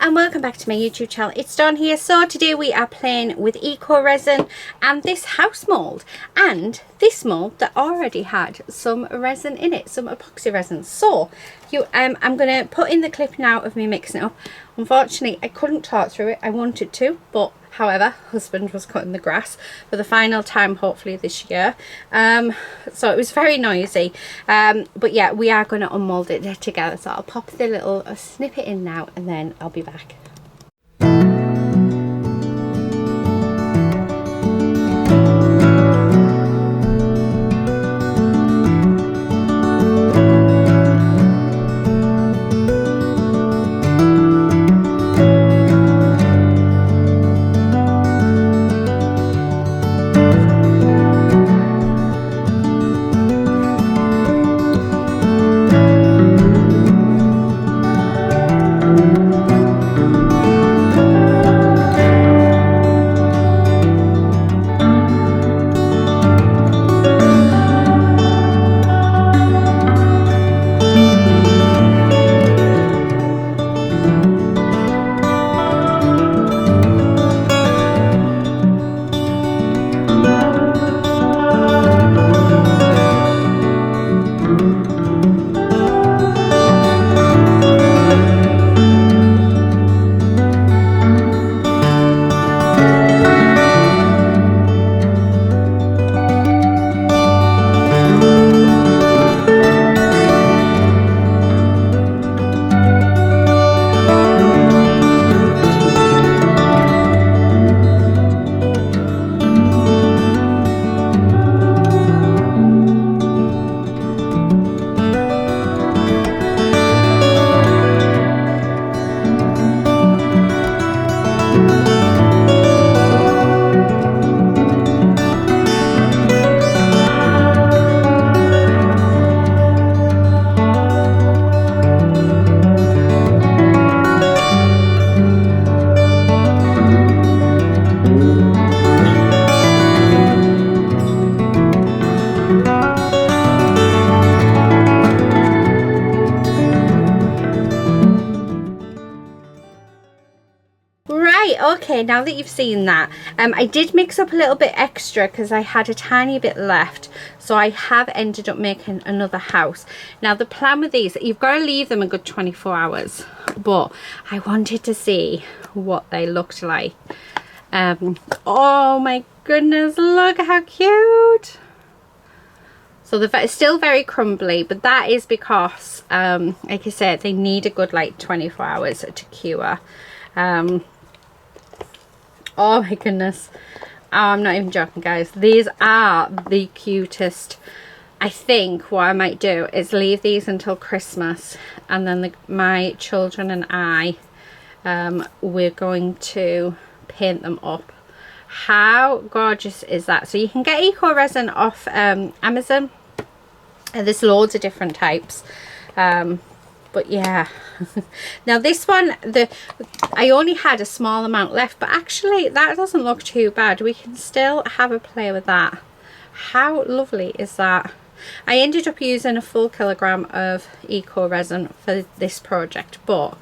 and welcome back to my YouTube channel. It's Dawn here. So today we are playing with Eco Resin and this house mould, and this mould that already had some resin in it, some epoxy resin. So I'm going to put in the clip now of me mixing it up. Unfortunately I couldn't talk through it. I wanted to, but however, husband was cutting the grass for the final time, hopefully this year. So it was very noisy. But yeah, we are going to unmold it together. So I'll pop the little snippet in now and then I'll be back. Okay, now that you've seen that, I did mix up a little bit extra because I had a tiny bit left, so I have ended up making another house. Now the plan with these, you've got to leave them a good 24 hours, but I wanted to see what they looked like. Oh my goodness, look how cute. So they're still very crumbly, but that is because like I said, they need a good like 24 hours to cure. Oh my goodness. Oh, I'm not even joking, guys. These are the cutest. I think what I might do is leave these until Christmas, and then my children and I, we're going to paint them up. How gorgeous is that? So you can get Eco Resin off Amazon. There's loads of different types. But yeah. Now this one, I only had a small amount left, but actually that doesn't look too bad. We can still have a play with that. How lovely is that? I ended up using a full kilogram of Eco Resin for this project, but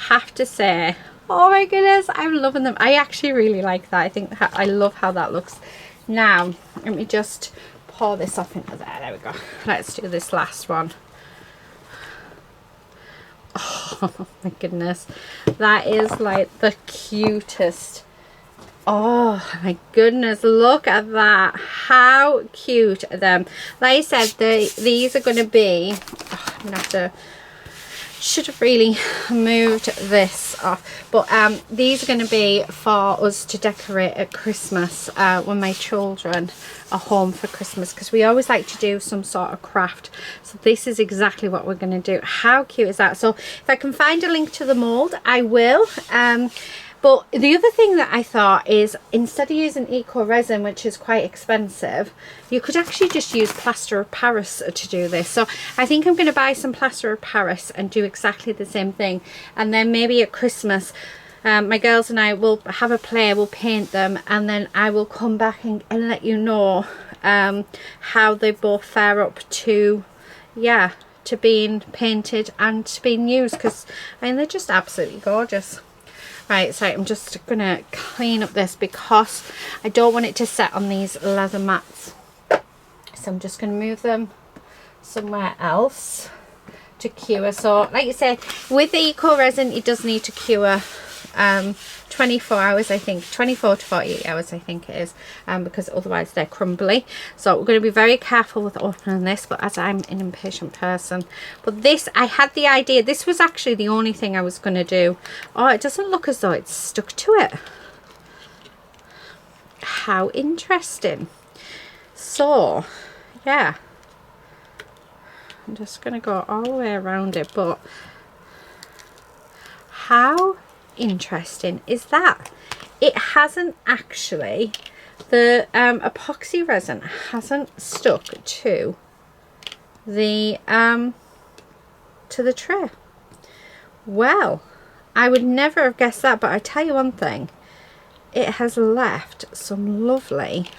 have to say, oh my goodness, I'm loving them. I actually really like that. I think I love how that looks. Now let me just pour this off into there. There we go. Let's do this last one. Oh my goodness, that is like the cutest. Oh my goodness, look at that. How cute are them. Like I said, these are going to be, I'm gonna have to, should have really moved this off, but these are going to be for us to decorate at Christmas when my children are home for Christmas, because we always like to do some sort of craft. So this is exactly what we're going to do. How cute is that? So if I can find a link to the mold, I will. But the other thing that I thought is, instead of using Eco Resin, which is quite expensive, you could actually just use plaster of Paris to do this. So I think I'm going to buy some plaster of Paris and do exactly the same thing. And then maybe at Christmas, my girls and I will have a play, we'll paint them, and then I will come back and let you know how they both fare up to, yeah, to being painted and to being used, because I mean they're just absolutely gorgeous. Right, so I'm just gonna clean up this because I don't want it to set on these leather mats. So I'm just gonna move them somewhere else to cure. So like you say, with the Eco Resin it does need to cure 24 hours, I think, 24 to 48 hours I think it is, because otherwise they're crumbly. So we're going to be very careful with opening this, but as I'm an impatient person. But this, I had the idea, this was actually the only thing I was going to do. Oh, it doesn't look as though it's stuck to it. How interesting. So yeah, I'm just going to go all the way around it, but how interesting is that? It hasn't actually, the epoxy resin hasn't stuck to the tray. Well, I would never have guessed that, but I tell you one thing, it has left some lovely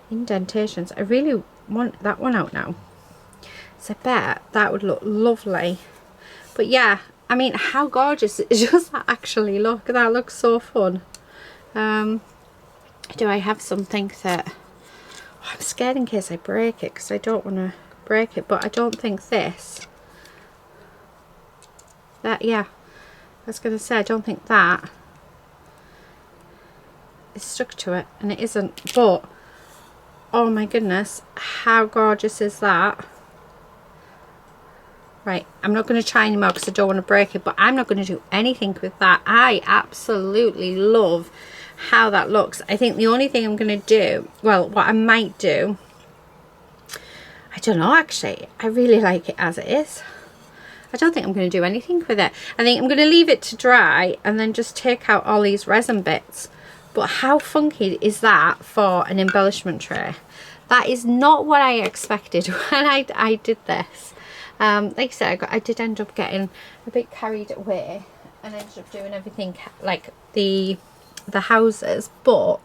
indentations. I really want that one out now, so I bet that would look lovely. But yeah, I mean, how gorgeous does that actually look? That looks so fun. Do I have something that... Oh, I'm scared in case I break it, because I don't want to break it, but I don't think this... That, yeah, I was going to say, I don't think that is stuck to it, and it isn't, but oh my goodness, how gorgeous is that? Right, I'm not going to try anymore because I don't want to break it, but I'm not going to do anything with that. I absolutely love how that looks. I think the only thing I'm going to do, well, what I might do, I don't know actually, I really like it as it is. I don't think I'm going to do anything with it. I think I'm going to leave it to dry and then just take out all these resin bits. But how funky is that for an embellishment tray? That is not what I expected when I did this. Like I said, I did end up getting a bit carried away and ended up doing everything like the houses, but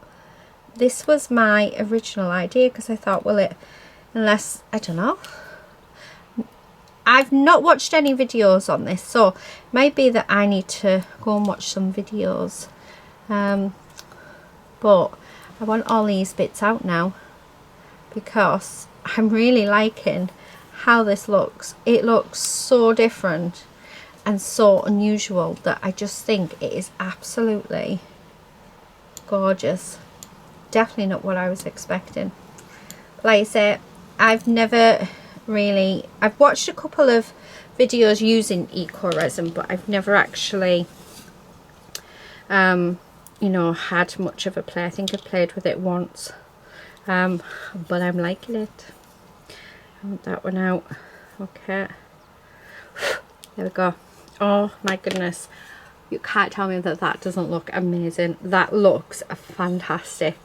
this was my original idea because I thought, well, unless, I don't know, I've not watched any videos on this, so it might be that I need to go and watch some videos, but I want all these bits out now because I'm really liking how this looks. It looks so different and so unusual that I just think it is absolutely gorgeous. Definitely not what I was expecting. Like I say, I've never really, I've watched a couple of videos using Eco Resin, but I've never actually you know, had much of a play. I think I played with it once, but I'm liking it. I want that one out. Okay, there we go. Oh my goodness, you can't tell me that that doesn't look amazing. That looks fantastic.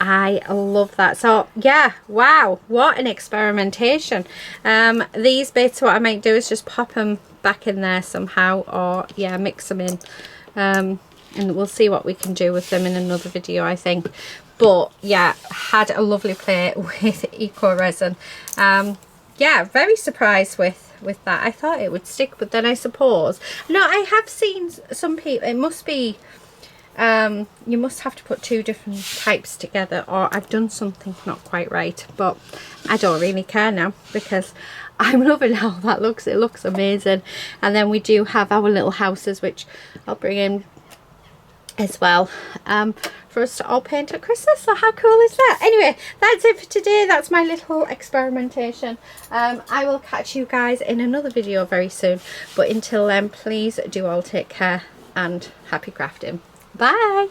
I love that. So yeah, wow, what an experimentation. These bits, what I might do is just pop them back in there somehow, or yeah, mix them in, and we'll see what we can do with them in another video, I think. But yeah, had a lovely play with Eco Resin. Yeah, very surprised with that. I thought it would stick, but then I suppose, no, I have seen some people, it must be, you must have to put two different types together, or I've done something not quite right, but I don't really care now because I'm loving how that looks. It looks amazing. And then we do have our little houses, which I'll bring in as well, for us to all paint at Christmas. So how cool is that? Anyway, that's it for today. That's my little experimentation. I will catch you guys in another video very soon, but until then, please do all take care and happy crafting. Bye.